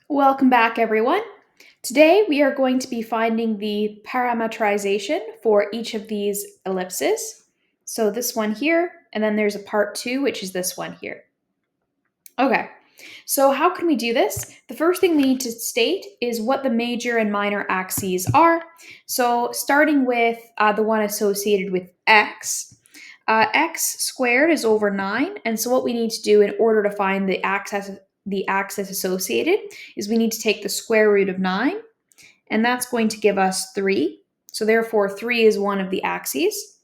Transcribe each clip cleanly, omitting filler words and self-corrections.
Welcome back, everyone. Today we are going to be finding the parametrization for each of these ellipses. So this one here, and then there's a part 2, which is this one here. Okay, so how can we do this? The first thing we need to state is what the major and minor axes are. So starting with the one associated with x, x squared is over 9, and so what we need to do in order to find the axis associated is we need to take the square root of 9, and that's going to give us 3. So therefore 3 is one of the axes.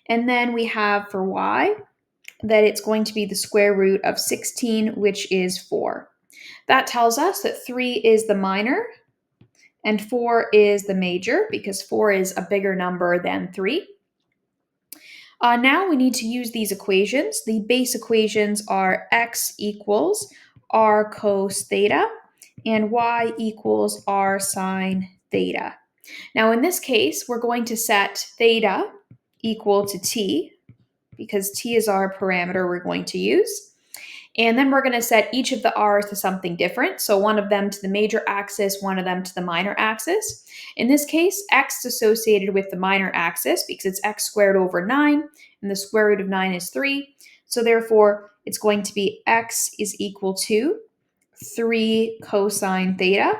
And then we have for y that it's going to be the square root of 16, which is 4. That tells us that 3 is the minor and 4 is the major, because 4 is a bigger number than 3. Now we need to use these equations. The base equations are x equals r cos theta and y equals r sine theta. Now in this case, we're going to set theta equal to t, because t is our parameter we're going to use. And then we're going to set each of the r's to something different. So one of them to the major axis, one of them to the minor axis. In this case, x is associated with the minor axis because it's x squared over 9, and the square root of 9 is 3. So therefore, it's going to be x is equal to 3 cosine theta.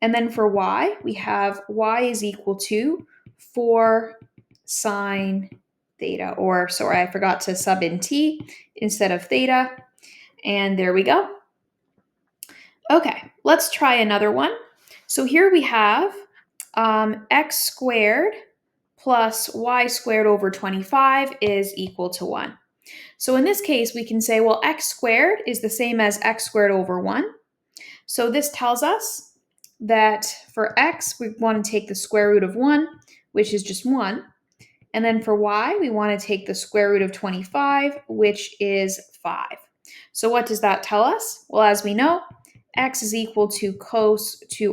And then for y, we have y is equal to 4 sine theta. Or, sorry, I forgot to sub in t instead of theta. And there we go. Okay, let's try another one. So here we have x squared plus y squared over 25 is equal to 1. So in this case, we can say, well, x squared is the same as x squared over 1. So this tells us that for x, we want to take the square root of 1, which is just 1. And then for y, we want to take the square root of 25, which is 5. So what does that tell us? Well, as we know, x is equal to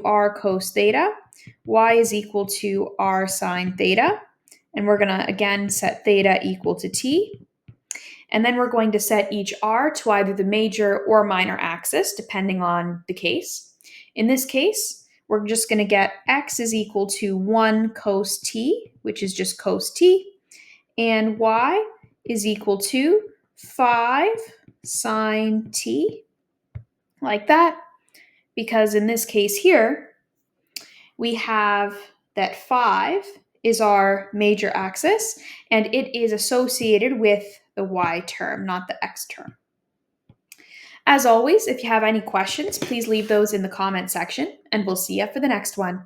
r cos theta, y is equal to r sine theta, and we're going to again set theta equal to t. And then we're going to set each r to either the major or minor axis, depending on the case. In this case, we're just going to get x is equal to 1 cos t, which is just cos t, and y is equal to 5 sine t, like that, because in this case here, we have that 5 is our major axis, and it is associated with the y term, not the x term. As always, if you have any questions, please leave those in the comment section, and we'll see you for the next one.